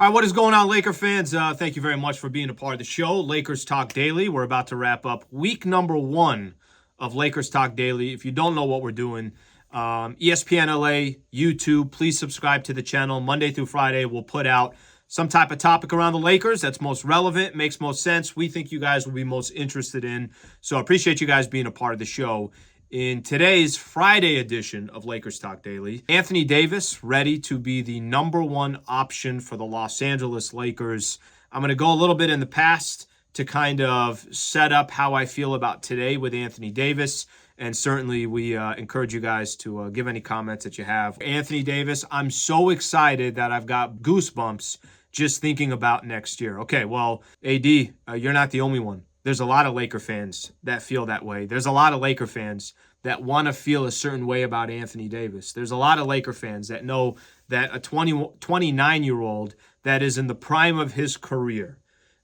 All right, what is going on, Laker fans? Thank you very much for being a part of the show, Lakers Talk Daily. We're about to wrap up week number 1 of Lakers Talk Daily. If you don't know what we're doing, ESPN LA, YouTube, please subscribe to the channel. Monday through Friday, we'll put out some type of topic around the Lakers that's most relevant, makes most sense, we think you guys will be most interested in. So I appreciate you guys being a part of the show. In today's Friday edition of Lakers Talk Daily, Anthony Davis ready to be the number 1 option for the Los Angeles Lakers. I'm going to go a little bit in the past to kind of set up how I feel about today with Anthony Davis. And certainly we encourage you guys to give any comments that you have. Anthony Davis, I'm so excited that I've got goosebumps just thinking about next year. Okay, well, AD, you're not the only one. There's a lot of Laker fans that feel that way. There's a lot of Laker fans that want to feel a certain way about Anthony Davis. There's a lot of Laker fans that know that a 29-year-old that is in the prime of his career,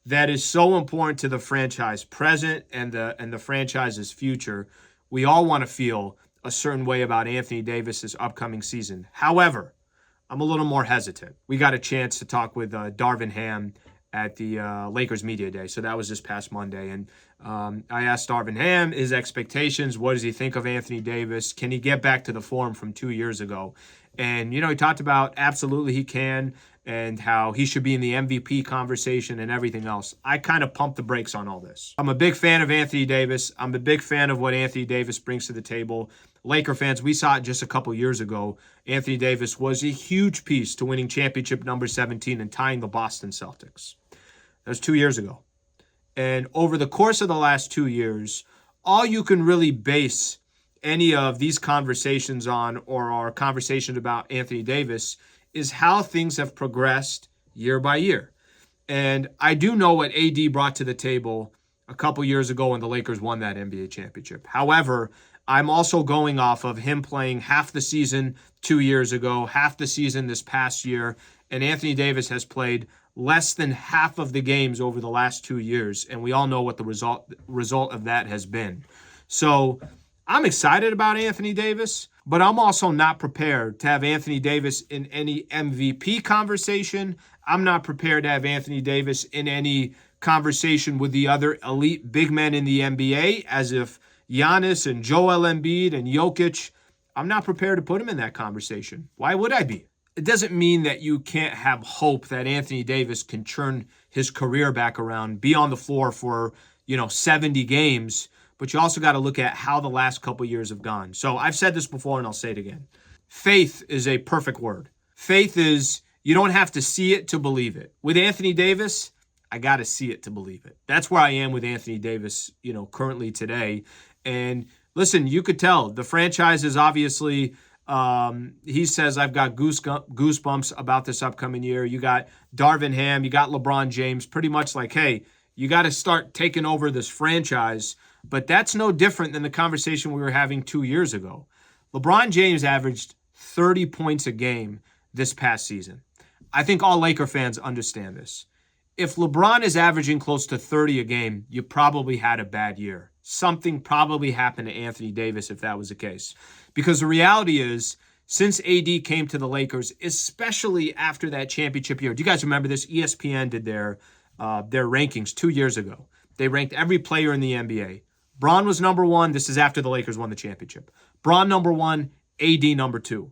that is so important to the franchise present and the franchise's future, we all want to feel a certain way about Anthony Davis's upcoming season. However, I'm a little more hesitant. We got a chance to talk with Darvin Ham at the Lakers Media Day. So that was this past Monday. And I asked Darvin Ham his expectations. What does he think of Anthony Davis? Can he get back to the form from 2 years ago? And, he talked about absolutely he can and how he should be in the MVP conversation and everything else. I kind of pumped the brakes on all this. I'm a big fan of Anthony Davis. I'm a big fan of what Anthony Davis brings to the table. Laker fans, we saw it just a couple years ago. Anthony Davis was a huge piece to winning championship number 17 and tying the Boston Celtics. That was 2 years ago. And over the course of the last 2 years, all you can really base any of these conversations on or our conversation about Anthony Davis is how things have progressed year by year. And I do know what AD brought to the table a couple years ago when the Lakers won that NBA championship. However, I'm also going off of him playing half the season 2 years ago, half the season this past year, and Anthony Davis has played less than half of the games over the last 2 years, and we all know what the result of that has been. So I'm excited about Anthony Davis, but I'm also not prepared to have Anthony Davis in any MVP conversation. I'm not prepared to have Anthony Davis in any conversation with the other elite big men in the NBA, as if Giannis and Joel Embiid and Jokic, I'm not prepared to put him in that conversation. Why would I be? It doesn't mean that you can't have hope that Anthony Davis can turn his career back around, be on the floor for, 70 games, but you also got to look at how the last couple years have gone. So I've said this before and I'll say it again. Faith is a perfect word. Faith is, you don't have to see it to believe it. With Anthony Davis, I got to see it to believe it. That's where I am with Anthony Davis, currently today. And listen, you could tell the franchise is obviously, he says, I've got goosebumps about this upcoming year. You got Darvin Ham, you got LeBron James, pretty much like, hey, you got to start taking over this franchise. But that's no different than the conversation we were having 2 years ago. LeBron James averaged 30 points a game this past season. I think all Laker fans understand this. If LeBron is averaging close to 30 a game, you probably had a bad year. Something probably happened to Anthony Davis if that was the case. Because the reality is, since AD came to the Lakers, especially after that championship year, do you guys remember this? ESPN did their rankings 2 years ago. They ranked every player in the NBA. Bron was number 1. This is after the Lakers won the championship. Bron number 1, AD number 2.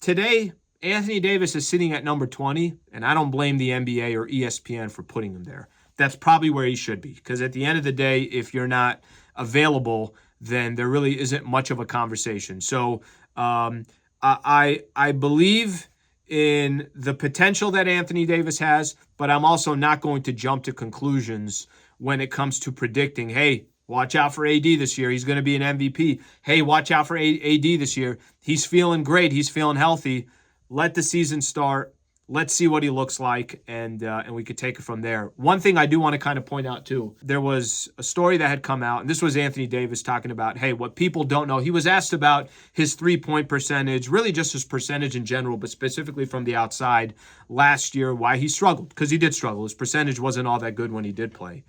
Today, Anthony Davis is sitting at number 20, and I don't blame the NBA or ESPN for putting him there. That's probably where he should be, because at the end of the day, if you're not available, then there really isn't much of a conversation. So I believe in the potential that Anthony Davis has, but I'm also not going to jump to conclusions when it comes to predicting, hey, watch out for AD this year. He's going to be an MVP. Hey, watch out for AD this year. He's feeling great. He's feeling healthy. Let the season start. Let's see what he looks like, and we could take it from there. One thing I do want to kind of point out, too, there was a story that had come out, and this was Anthony Davis talking about, hey, what people don't know. He was asked about his three-point percentage, really just his percentage in general, but specifically from the outside last year, why he struggled, because he did struggle. His percentage wasn't all that good when he did play.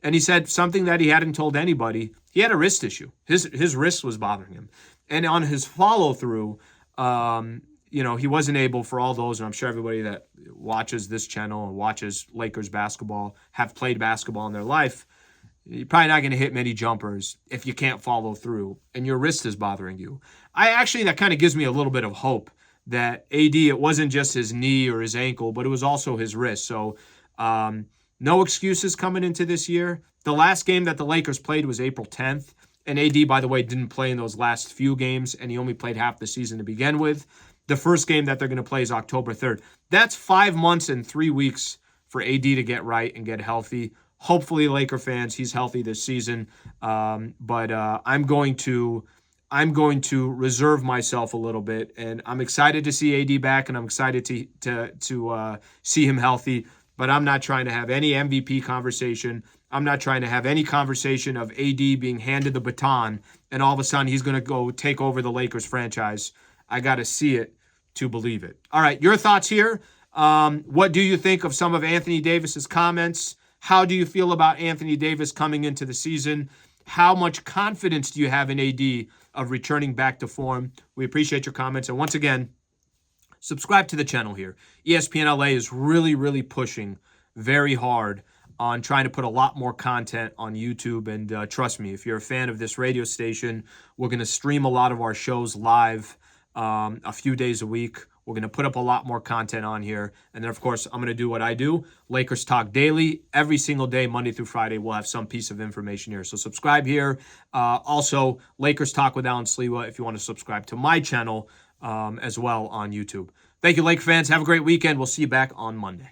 And he said something that he hadn't told anybody. He had a wrist issue. His wrist was bothering him. And on his follow-through, he wasn't able for all those, and I'm sure everybody that watches this channel and watches Lakers basketball have played basketball in their life. You're probably not going to hit many jumpers if you can't follow through and your wrist is bothering you. That kind of gives me a little bit of hope that AD, it wasn't just his knee or his ankle, but it was also his wrist. So no excuses coming into this year. The last game that the Lakers played was April 10th. And AD, by the way, didn't play in those last few games, and he only played half the season to begin with. The first game that they're going to play is October 3rd. That's 5 months and 3 weeks for AD to get right and get healthy. Hopefully, Laker fans, he's healthy this season. But I'm going to reserve myself a little bit, and I'm excited to see AD back, and I'm excited to see him healthy. But I'm not trying to have any MVP conversation. I'm not trying to have any conversation of AD being handed the baton, and all of a sudden he's going to go take over the Lakers franchise. I got to see it to believe it. All right, your thoughts here. What do you think of some of Anthony Davis's comments? How do you feel about Anthony Davis coming into the season? How much confidence do you have in AD of returning back to form? We appreciate your comments. And once again, subscribe to the channel here. ESPN LA is really, really pushing very hard on trying to put a lot more content on YouTube. And trust me, if you're a fan of this radio station, we're going to stream a lot of our shows live a few days a week. We're going to put up a lot more content on here. And then, of course, I'm going to do what I do, Lakers Talk Daily. Every single day, Monday through Friday, we'll have some piece of information here. So subscribe here. Also, Lakers Talk with Alan Sliwa if you want to subscribe to my channel as well on YouTube. Thank you, Lake fans. Have a great weekend. We'll see you back on Monday.